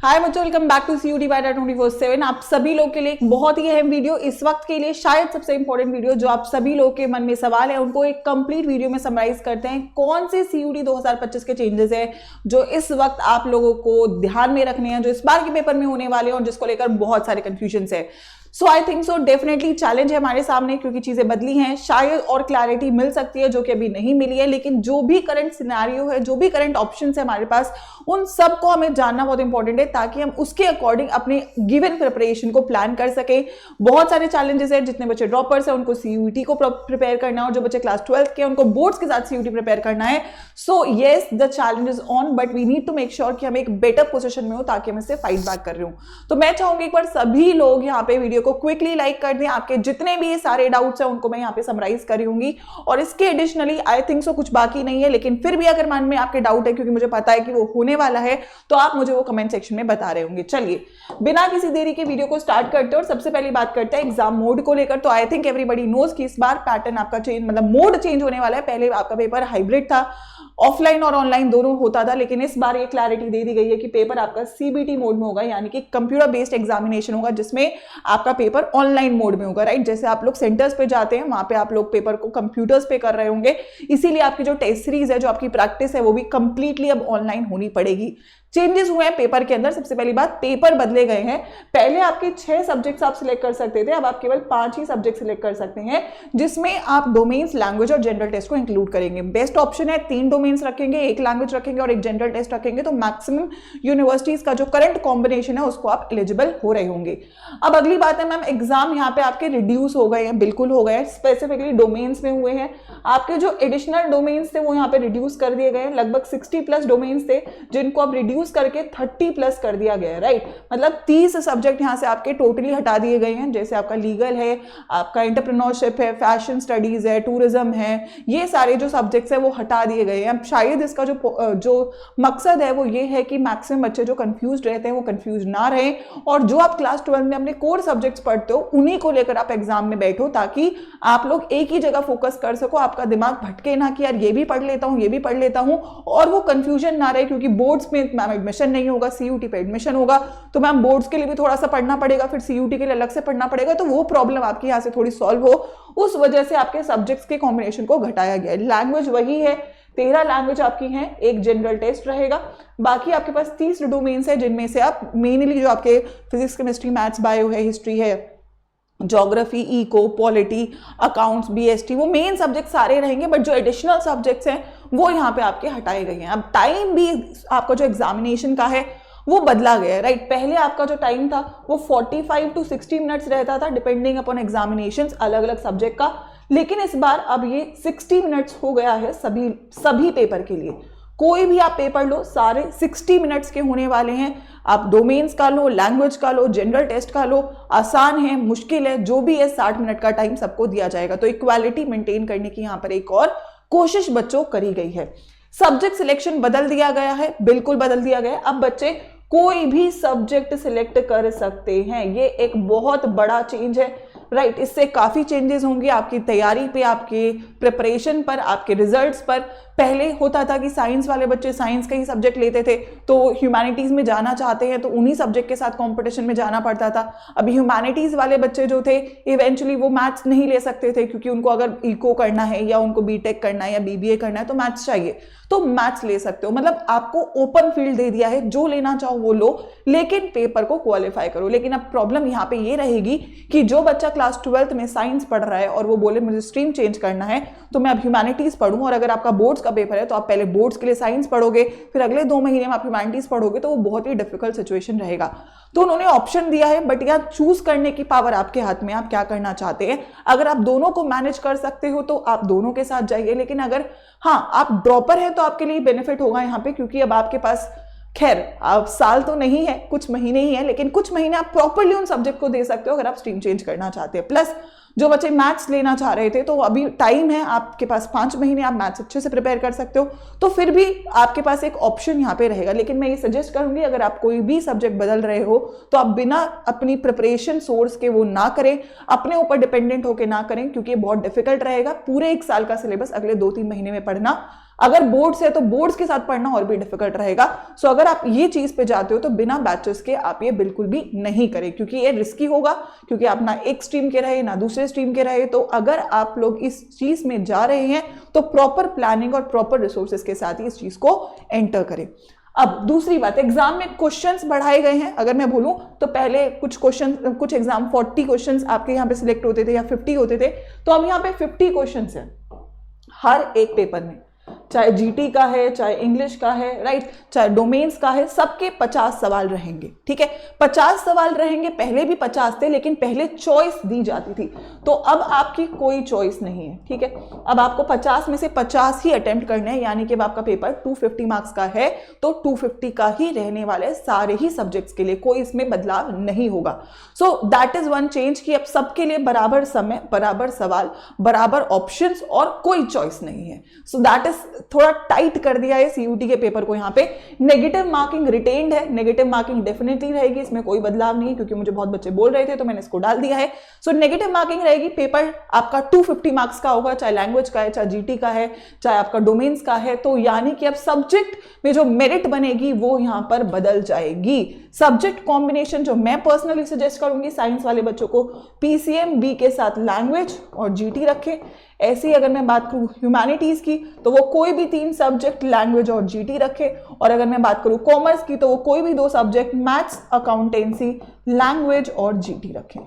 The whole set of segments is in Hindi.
हाय बच्चों, welcome back to CUET by 24/7। आप सभी लोग के लिए एक बहुत ही अहम वीडियो, इस वक्त के लिए शायद सबसे इंपॉर्टेंट वीडियो, जो आप सभी लोग के मन में सवाल है उनको एक कंप्लीट वीडियो में समराइज करते हैं। कौन से CUET 2025 के चेंजेस है जो इस वक्त आप लोगों को ध्यान में रखने हैं, जो इस बार के पेपर में होने वाले हैं और जिसको लेकर बहुत सारे कंफ्यूजन है। So I think so definitely challenge है हमारे सामने, क्योंकि चीजें बदली हैं, शायद और क्लैरिटी मिल सकती है जो कि अभी नहीं मिली है। लेकिन जो भी करंट सिनेरियो है, जो भी करंट ऑप्शंस है हमारे पास, उन सबको हमें जानना बहुत इंपॉर्टेंट है ताकि हम उसके अकॉर्डिंग अपने गिवन प्रिपरेशन को प्लान कर सकें। बहुत सारे चैलेंजेस है, जितने बच्चे ड्रॉपर्स है उनको CUET को प्रिपेयर करना है, और जो बच्चे क्लास 12 के उनको बोर्ड्स के साथ CUET प्रिपेयर करना है। So yes, the challenge is on, but we need to make sure कि हम एक बेटर पोजीशन में हो ताकि हम इससे फाइट बैक कर रहे हो। तो मैं चाहूंगी एक बार सभी लोग यहाँ पे वीडियो को क्विकली लाइक कर दें। आपके जितने भी सारे डाउट्स हैं उनको मैं यहाँ पे समराइज कर रही हूंगी, और इसके एडिशनली आई थिंक सो कुछ बाकी नहीं है, लेकिन फिर भी अगर मन में आपके डाउट है, क्योंकि मुझे पता है कि वो होने वाला है, तो आप मुझे वो कमेंट सेक्शन में बता रहे होंगे। चलिए बिना किसी देरी के वीडियो को स्टार्ट करते हैं, और सबसे पहली बात करते हैं एग्जाम मोड को लेकर। तो आई थिंक एवरीबडी नोज कि इस बार पैटर्न आपका चेंज, मतलब मोड चेंज होने वाला है। पहले आपका पेपर हाइब्रिड था, ऑफलाइन और ऑनलाइन दोनों होता था, लेकिन इस बार ये क्लैरिटी दे दी गई है कि पेपर आपका CBT मोड में होगा, यानी कि कंप्यूटर बेस्ड एग्जामिनेशन होगा, जिसमें आपका पेपर ऑनलाइन मोड में होगा। राइट, जैसे आप लोग सेंटर्स पे जाते हैं वहां पे आप लोग पेपर को कंप्यूटर्स पे कर रहे होंगे, इसीलिए आपकी जो टेस्ट सीरीज है, जो आपकी प्रैक्टिस है, वो भी कंप्लीटली अब ऑनलाइन होनी पड़ेगी। चेंजेस हुए हैं पेपर के अंदर। सबसे पहली बात, पेपर बदले गए हैं। पहले आपके 6 सब्जेक्ट्स आप सिलेक्ट कर सकते थे, अब आप केवल 5 ही सब्जेक्ट सिलेक्ट कर सकते हैं, जिसमें आप डोमेन्स, लैंग्वेज और जनरल टेस्ट को इंक्लूड करेंगे। बेस्ट ऑप्शन है 3 डोमेन्स रखेंगे, 1 लैंग्वेज रखेंगे और 1 जनरल टेस्ट रखेंगे, तो मैक्सिमम यूनिवर्सिटीज का जो करंट कॉम्बिनेशन है उसको आप एलिजिबल हो रहे होंगे। अब अगली बात है मैम, एग्जाम यहाँ पे आपके रिड्यूस हो गए हैं, बिल्कुल हो गए हैं, स्पेसिफिकली डोमेन्स में हुए हैं। आपके जो एडिशनल डोमेन्स थे वो यहाँ पे रिड्यूस कर दिए गए, लगभग 60+ डोमेन्स थे जिनको अब रिड्यूस करके 30+ कर दिया गया है। राइट, मतलब 30 सब्जेक्ट यहां से आपके टोटली हटा दिए गए हैं। जैसे आपका लीगल है, आपका एंटरप्रेन्योरशिप है, फैशन स्टडीज है, टूरिज्म है, ये सारे जो सब्जेक्ट्स है वो हटा दिए गए हैं। अब शायद इसका जो मकसद है वो ये है कि मैक्सिमम बच्चे जो कंफ्यूज रहते हैं वो कंफ्यूज ना रहे, और जो आप क्लास 12 में अपने कोर सब्जेक्ट्स पढ़ते हो उन्हीं को लेकर आप एग्जाम में बैठो, ताकि आप लोग एक ही जगह फोकस कर सको, आपका दिमाग भटके ना कि यार ये भी पढ़ लेता हूँ, ये भी पढ़ लेता हूँ, और वो कंफ्यूजन ना रहे। क्योंकि बोर्ड्स में मैम एडमिशन नहीं होगा, CUET पे एडमिशन होगा, तो मैम बोर्ड्स के लिए भी थोड़ा सा पढ़ना पड़ेगा, फिर CUET के लिए अलग से पढ़ना पड़ेगा, तो वो प्रॉब्लम आपकी यहाँ से थोड़ी सॉल्व हो, उस वजह से आपके सब्जेक्ट्स के कॉम्बिनेशन को घटाया गया है। लैंग्वेज वही है, 13 लैंग्वेज आपकी हैं, 1 जनरल टेस्ट रहेगा। बाकी आपके पास 30 डोमेन्स है, जिनमें से आप मेनली जो आपके फिजिक्स, केमिस्ट्री, मैथ्स, बायो है, हिस्ट्री है, geography, eco, polity, accounts, BST, वो मेन सब्जेक्ट सारे रहेंगे, बट जो एडिशनल सब्जेक्ट्स हैं वो यहाँ पे आपके हटाए गए हैं। अब टाइम भी आपका जो एग्जामिनेशन का है वो बदला गया है। राइट, पहले आपका जो टाइम था वो 45 to 60 मिनट्स रहता था, डिपेंडिंग अपॉन एग्जामिनेशन अलग अलग सब्जेक्ट का, लेकिन इस बार अब ये 60 मिनट्स हो गया है सभी पेपर के लिए। कोई भी आप पेपर लो, सारे 60 मिनट्स के होने वाले हैं। आप डोमेन्स का लो, लैंग्वेज का लो, जनरल टेस्ट का लो, आसान है, मुश्किल है, जो भी है 60 मिनट का टाइम सबको दिया जाएगा। तो इक्वालिटी मेंटेन करने की यहाँ पर एक और कोशिश बच्चों करी गई है। सब्जेक्ट सिलेक्शन बदल दिया गया है, बिल्कुल बदल दिया गया है। अब बच्चे कोई भी सब्जेक्ट सिलेक्ट कर सकते हैं, ये एक बहुत बड़ा चेंज है। राइट, इससे काफी चेंजेस होंगे आपकी तैयारी पे, आपके प्रिपरेशन पर, आपके रिजल्ट्स पर। पहले होता था कि साइंस वाले बच्चे साइंस का ही सब्जेक्ट लेते थे, तो ह्यूमैनिटीज में जाना चाहते हैं तो उन्हीं सब्जेक्ट के साथ कंपटीशन में जाना पड़ता था। अभी ह्यूमैनिटीज वाले बच्चे जो थे इवेंचुअली वो मैथ्स नहीं ले सकते थे, क्योंकि उनको अगर इको करना है या उनको BTech करना है या BBA करना है तो मैथ्स चाहिए, तो मैथ्स ले सकते हो। मतलब आपको ओपन फील्ड दे दिया है, जो लेना चाहो वो लो, लेकिन पेपर को क्वालिफाई करो। लेकिन अब प्रॉब्लम यहाँ पे ये रहेगी कि जो बच्चा क्लास 12 में साइंस पढ़ रहा है और वो बोले मुझे स्ट्रीम चेंज करना है, तो मैं अब ह्यूमैनिटीज पढ़ूं, और अगर आपका बोर्ड्स का पेपर है तो आप पहले बोर्ड्स के लिए साइंस पढ़ोगे, फिर अगले 2 महीने में आप ह्यूमैनिटीज पढ़ोगे, तो वो बहुत ही डिफिकल्ट सिचुएशन रहेगा। तो उन्होंने ऑप्शन दिया है, बट यहाँ चूज करने की पावर आपके हाथ में, आप क्या करना चाहते हैं। अगर आप दोनों को मैनेज कर सकते हो तो आप दोनों के साथ जाइए, लेकिन अगर हाँ आप ड्रॉपर है तो आपके लिए बेनिफिट होगा यहाँ पे, क्योंकि अब आपके पास खैर अब साल तो नहीं है, कुछ महीने ही है, लेकिन कुछ महीने आप प्रॉपरली उन सब्जेक्ट को दे सकते हो अगर आप स्ट्रीम चेंज करना चाहते हैं। प्लस जो बच्चे मैथ्स लेना चाह रहे थे तो अभी टाइम है, आपके पास 5 महीने, आप मैथ्स अच्छे से प्रिपेयर कर सकते हो, तो फिर भी आपके पास एक ऑप्शन यहाँ पे रहेगा। लेकिन मैं ये सजेस्ट करूंगी, अगर आप कोई भी सब्जेक्ट बदल रहे हो तो आप बिना अपनी प्रिपरेशन सोर्स के वो ना करें, अपने ऊपर डिपेंडेंट होकर ना करें, क्योंकि ये बहुत डिफिकल्ट रहेगा। पूरे 1 साल का सिलेबस अगले 2-3 महीने में पढ़ना अगर बोर्ड्स है तो बोर्ड्स के साथ पढ़ना और भी डिफिकल्ट रहेगा। सो अगर आप ये चीज पे जाते हो तो बिना बैचेस के आप ये बिल्कुल भी नहीं करें, क्योंकि ये रिस्की होगा, क्योंकि आप ना एक स्ट्रीम के रहे ना दूसरे स्ट्रीम के रहे। तो अगर आप लोग इस चीज में जा रहे हैं तो प्रॉपर प्लानिंग और प्रॉपर रिसोर्सेज के साथ ही इस चीज को एंटर करें। अब दूसरी बात, एग्जाम में क्वेश्चंस बढ़ाए गए हैं। अगर मैं बोलूं तो पहले कुछ एग्जाम 40 क्वेश्चंस आपके यहाँ पे सिलेक्ट होते थे या 50 होते थे, तो अब यहाँ पे 50 क्वेश्चंस हैं हर एक पेपर में, चाहे जीटी का है, चाहे इंग्लिश का है, राइट, चाहे डोमेन्स का है, सबके 50 सवाल रहेंगे। ठीक है, 50 सवाल रहेंगे। पहले भी 50 थे, लेकिन पहले चॉइस दी जाती थी, तो अब आपकी कोई चॉइस नहीं है। ठीक है, अब आपको 50 में से 50 ही अटेम्प्ट करने हैं, यानी कि अब आपका पेपर 250 मार्क्स का है तो 250 का ही रहने वाले सारे ही सब्जेक्ट्स के लिए, कोई इसमें बदलाव नहीं होगा। सो दैट इज वन चेंज कि अब सबके लिए बराबर समय, बराबर सवाल, बराबर ऑप्शंस और कोई चॉइस नहीं है। सो दैट इज थोड़ा टाइट कर दिया है सीयूटी के पेपर को। यहाँ पे नेगेटिव मार्किंग रिटेन्ड है, नेगेटिव मार्किंग डेफिनेटली रहेगी, इसमें कोई बदलाव नहीं है, क्योंकि मुझे बहुत बच्चे बोल रहे थे तो मैंने इसको डाल दिया है। सो नेगेटिव मार्किंग रहेगी। पेपर आपका 250 मार्क्स का होगा, चाहे लैंग्वेज का है, चाहे जीटी का है, चाहे आपका डोमेन्स का है। तो यानी कि अब सब्जेक्ट में जो मेरिट बनेगी वो यहाँ पर बदल जाएगी। सब्जेक्ट कॉम्बिनेशन जो मैं पर्सनली सजेस्ट करूंगी साइंस वाले बच्चों को, पीसीएम बी के साथ लैंग्वेज और जीटी रखें। ऐसे ही अगर मैं बात करूं ह्यूमैनिटीज की तो वो कोई भी 3 सब्जेक्ट लैंग्वेज और जीटी रखे, और अगर मैं बात करूं कॉमर्स की तो वो कोई भी 2 सब्जेक्ट मैथ्स, अकाउंटेंसी, लैंग्वेज और जीटी रखें।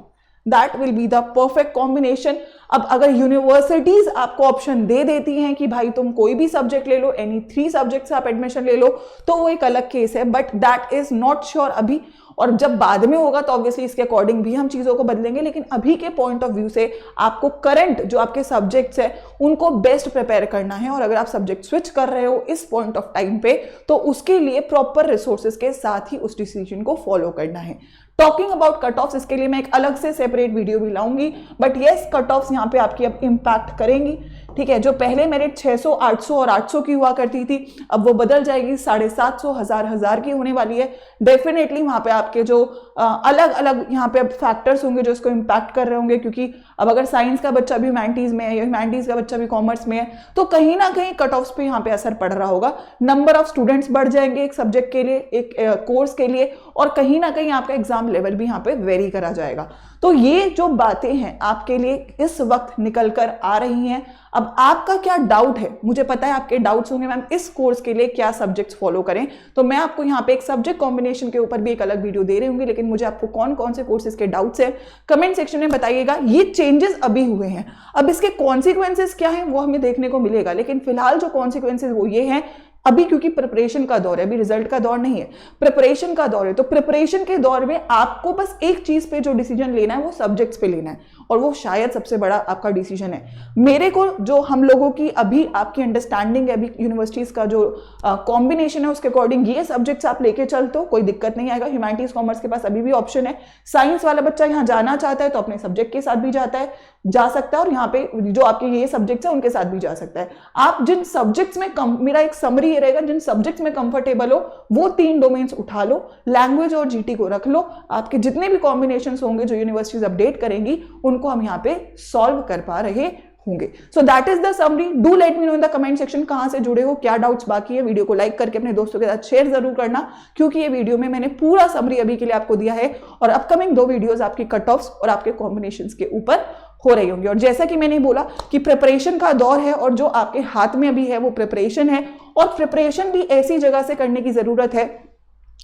That will be the perfect combination. अब अगर यूनिवर्सिटीज आपको ऑप्शन दे देती हैं कि भाई तुम कोई भी सब्जेक्ट ले लो, एनी 3 सब्जेक्ट से आप एडमिशन ले लो, तो वो एक अलग केस है, but that is not sure अभी। और जब बाद में होगा तो ऑब्वियसली इसके अकॉर्डिंग भी हम चीज़ों को बदलेंगे, लेकिन अभी के पॉइंट ऑफ व्यू से आपको करंट जो आपके सब्जेक्ट्स है उनको बेस्ट प्रिपेयर करना है। और अगर आप सब्जेक्ट स्विच कर रहे हो इस पॉइंट ऑफ टाइम पे, तो उसके लिए प्रॉपर रिसोर्सेज के साथ ही उस डिसीजन को फॉलो करना है। टॉकिंग अबाउट कट ऑफ्स, इसके लिए मैं एक अलग से सेपरेट वीडियो भी लाऊंगी, बट येस कट ऑफ्स यहाँ पे आपकी अब इम्पैक्ट करेंगी। ठीक है, जो पहले मेरिट 600, 800 और 800 की हुआ करती थी, अब वो बदल जाएगी, 750, 1000 की होने वाली है। डेफिनेटली वहां पे आपके जो अलग अलग यहाँ पे अब फैक्टर्स होंगे जो इसको इम्पैक्ट कर रहे होंगे, क्योंकि अब अगर साइंस का बच्चा भी ह्यूमैनिटीज में है या ह्यूमैनिटीज का बच्चा भी कॉमर्स में है, तो कहीं ना कहीं कट ऑफ्स पे यहाँ पे असर पड़ रहा होगा। नंबर ऑफ स्टूडेंट्स बढ़ जाएंगे एक सब्जेक्ट के लिए, एक कोर्स के लिए, और कहीं ना कहीं आपका एग्जाम लेवल भी यहाँ पे वेरी करा जाएगा। तो ये जो बातें हैं आपके लिए इस वक्त निकल कर आ रही हैं। अब आपका क्या डाउट है, मुझे पता है आपके डाउट्स होंगे, मैम इस कोर्स के लिए क्या सब्जेक्ट्स फॉलो करें, तो मैं आपको यहाँ पे एक सब्जेक्ट कॉम्बिनेशन के ऊपर भी एक अलग वीडियो दे रही हूँ। लेकिन मुझे आपको कौन कौन से कोर्सेज के डाउट्स है कमेंट सेक्शन में बताइएगा। ये चेंजेस अभी हुए हैं, अब इसके कॉन्सिक्वेंसेज क्या है वो हमें देखने को मिलेगा, लेकिन फिलहाल जो कॉन्सिक्वेंसेज वो ये हैं अभी, क्योंकि प्रिपरेशन का दौर है, अभी रिजल्ट का दौर नहीं है, प्रिपरेशन का दौर है। तो प्रिपरेशन के दौर में आपको बस एक चीज पे जो डिसीजन लेना है वो सब्जेक्ट्स पे लेना है, और वो शायद सबसे बड़ा आपका डिसीजन है। मेरे को जो हम लोगों की अभी आपकी अंडरस्टैंडिंग है, अभी यूनिवर्सिटीज का जो कॉम्बिनेशन है उसके अकॉर्डिंग ये सब्जेक्ट्स आप लेके चलते हो, कोई दिक्कत नहीं आएगा। ह्यूमैनिटीज कॉमर्स के पास अभी भी ऑप्शन है। साइंस वाला बच्चा यहाँ जाना चाहता है तो अपने सब्जेक्ट के साथ भी जा सकता है, और यहाँ पे जो आपके ये सब्जेक्ट्स है उनके साथ भी जा सकता है। आप जिन सब्जेक्ट्स में मेरा एक समरी ये रहेगा, जिन सब्जेक्ट्स में कंफर्टेबल हो वो 3 डोमेन्स उठा लो, लैंग्वेज और जीटी को रख लो। आपके जितने भी कॉम्बिनेशंस होंगे जो यूनिवर्सिटीज अपडेट करेंगी उनको हम यहाँ पे सॉल्व कर पा रहे होंगे। सो that is the summary. Do let me know in the comment section कहां से जुड़े हो, क्या डाउट्स बाकी है। वीडियो को लाइक करके अपने दोस्तों के साथ शेयर जरूर करना, क्योंकि ये वीडियो में मैंने पूरा समरी अभी के लिए आपको दिया है, और अपकमिंग 2 वीडियोस आपकी कट ऑफ्स और आपके कॉम्बिनेशंस के ऊपर हो रही होंगी। और जैसा कि मैंने बोला कि प्रिपरेशन का दौर है, और जो आपके हाथ में अभी है वो प्रिपरेशन है, और प्रिपरेशन भी ऐसी जगह से करने की जरूरत है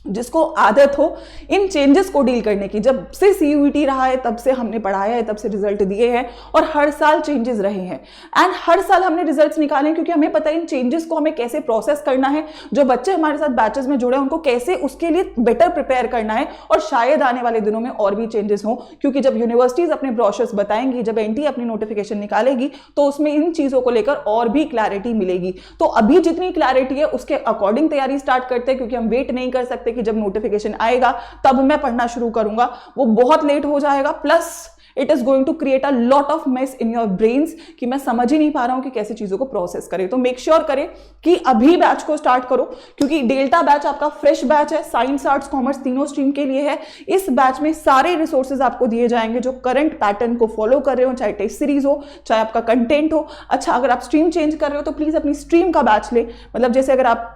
जिसको आदत हो इन चेंजेस को डील करने की। जब से सीयूईटी रहा है तब से हमने पढ़ाया है, तब से रिजल्ट दिए हैं, और हर साल चेंजेस रहे हैं, एंड हर साल हमने रिजल्ट्स निकाले हैं, क्योंकि हमें पता है इन चेंजेस को हमें कैसे प्रोसेस करना है। जो बच्चे हमारे साथ बैचेस में जुड़े हैं उनको कैसे उसके लिए बेटर प्रिपेयर करना है, और शायद आने वाले दिनों में और भी चेंजेस हो, क्योंकि जब यूनिवर्सिटीज अपने ब्रोशर्स बताएंगी, जब एनटीए अपनी नोटिफिकेशन निकालेगी, तो उसमें इन चीजों को लेकर और भी क्लैरिटी मिलेगी। तो अभी जितनी क्लैरिटी है उसके अकॉर्डिंग तैयारी स्टार्ट करते हैं, क्योंकि हम वेट नहीं कर सकते कि जब नोटिफिकेशन आएगा तब मैं पढ़ना शुरू करूंगा, वो बहुत लेट हो जाएगा। Plus it is going to create a lot of mess in your brains कि मैं समझ ही नहीं पा रहा हूं कि कैसे चीजों को प्रोसेस करें। तो मेक श्योर करें कि अभी बैच को स्टार्ट करो, क्योंकि डेल्टा बैच आपका फ्रेश बैच है, साइंस आर्ट्स कॉमर्स तीनों स्ट्रीम के लिए है। इस बैच में सारे रिसोर्सेज आपको दिए जाएंगे जो करंट पैटर्न को फॉलो कर रहे हो, चाहे टेस्ट सीरीज हो, चाहे आपका कंटेंट हो। अच्छा, अगर आप स्ट्रीम चेंज कर रहे हो तो प्लीज अपनी स्ट्रीम का बैच ले, मतलब जैसे अगर आप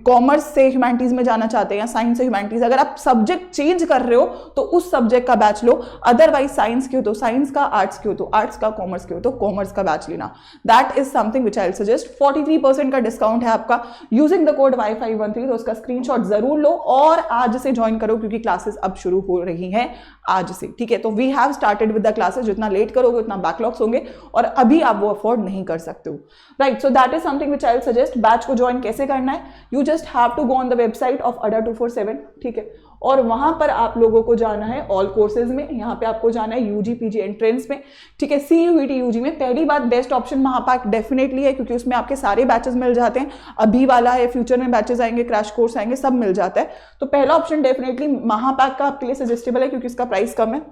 कॉमर्स से ह्यूमैनिटीज में जाना चाहते हैं या साइंस से ह्यूमैनिटीज, अगर आप सब्जेक्ट चेंज कर रहे हो तो उस सब्जेक्ट का बैच लो। अदरवाइज साइंस के हो तो साइंस का, आर्ट्स के हो तो आर्ट्स का, कॉमर्स के हो तो कॉमर्स का बैच लेना। That is something which I will suggest. 43% का डिस्काउंट है आपका यूजिंग द कोड Y513, तो उसका स्क्रीनशॉट जरूर लो और आज से ज्वाइन करो, क्योंकि क्लासेस अब शुरू हो रही हैं आज से, ठीक है। तो we have started with the classes, जितना लेट करोगे उतना बैकलॉग्स होंगे और अभी आप वो अफोर्ड नहीं कर सकते हो, right. So that is something which I will suggest. Batch को ज्वाइन कैसे करना है, you just have to go on the website of ADA247, ठीक है, और वहां पर आप लोगों को जाना है ऑल कोर्सेज में, यहाँ पे आपको जाना है यूजी पीजी एंट्रेंस में, ठीक है। CUET यूजी में पहली बात बेस्ट ऑप्शन महापैक डेफिनेटली है, क्योंकि उसमें आपके सारे बैचेस मिल जाते हैं। अभी वाला है, फ्यूचर में बैचेस आएंगे, क्रैश कोर्स आएंगे, सब मिल जाता है। तो पहला ऑप्शन डेफिनेटली महापैक का आपके लिए सजेस्टेबल है, क्योंकि इसका प्राइस कम है।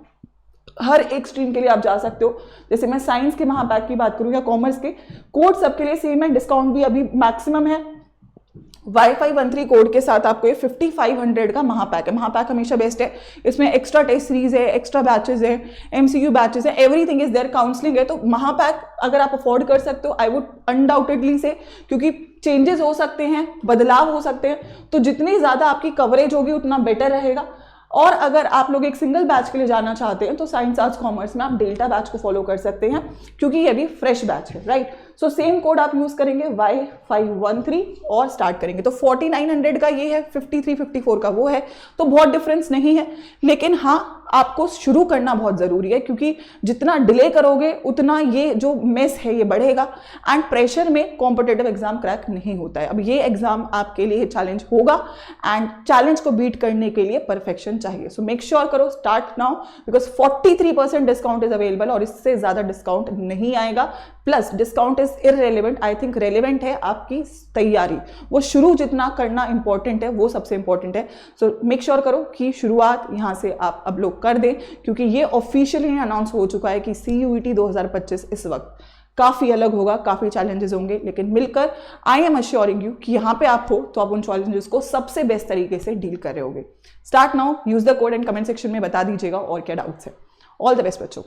हर एक स्ट्रीम के लिए आप जा सकते हो। जैसे मैं साइंस के महापैक की बात करूँ या कॉमर्स के, कोड सबके लिए सेम है, डिस्काउंट भी अभी मैक्सिमम है। Y513 कोड के साथ आपको ये 5500 का महापैक है। महापैक हमेशा बेस्ट है, इसमें एक्स्ट्रा टेस्ट सीरीज है, एक्स्ट्रा बैचेस है, MCQ बैचेस है, एवरीथिंग इज देयर, काउंसलिंग है। तो महापैक अगर आप अफोर्ड कर सकते हो, आई वुड अनडाउटेडली से, क्योंकि चेंजेस हो सकते हैं, बदलाव हो सकते हैं, तो जितनी ज्यादा आपकी कवरेज होगी उतना बेटर रहेगा। और अगर आप लोग एक सिंगल बैच के लिए जाना चाहते हैं तो साइंस आर्ट्स कॉमर्स में आप डेल्टा बैच को फॉलो कर सकते हैं, क्योंकि ये भी फ्रेश बैच है, राइट। सो सेम कोड आप यूज करेंगे Y513 और स्टार्ट करेंगे। तो 4900 का ये है, 5354 का वो है, तो बहुत डिफरेंस नहीं है। लेकिन हाँ, आपको शुरू करना बहुत जरूरी है, क्योंकि जितना डिले करोगे उतना ये जो मेस है ये बढ़ेगा। एंड प्रेशर में कॉम्पिटिटिव एग्जाम क्रैक नहीं होता है। अब ये एग्जाम आपके लिए चैलेंज होगा एंड चैलेंज को बीट करने के लिए परफेक्शन चाहिए। सो मेक श्योर करो, start now, because 43% discount is available और इससे ज्यादा डिस्काउंट नहीं आएगा। Plus discount is irrelevant, I think relevant है आपकी तैयारी, वो शुरू जितना करना इंपॉर्टेंट है वो सबसे इंपॉर्टेंट है। सो मेक श्योर करो कि शुरुआत यहां से आप अब लोग कर दें, क्योंकि ये ऑफिशियली अनाउंस हो चुका है कि CUET 2025 इस वक्त काफी अलग होगा, काफी चैलेंजेस होंगे, लेकिन मिलकर आई एम अश्योरिंग यू कि यहाँ पे आप हो तो आप उन चैलेंजेस को सबसे बेस्ट तरीके से डील कर रहे होगे। Start now, use the code and comment section में बता दीजिएगा और क्या डाउट्स है। ऑल द बेस्ट बच्चों।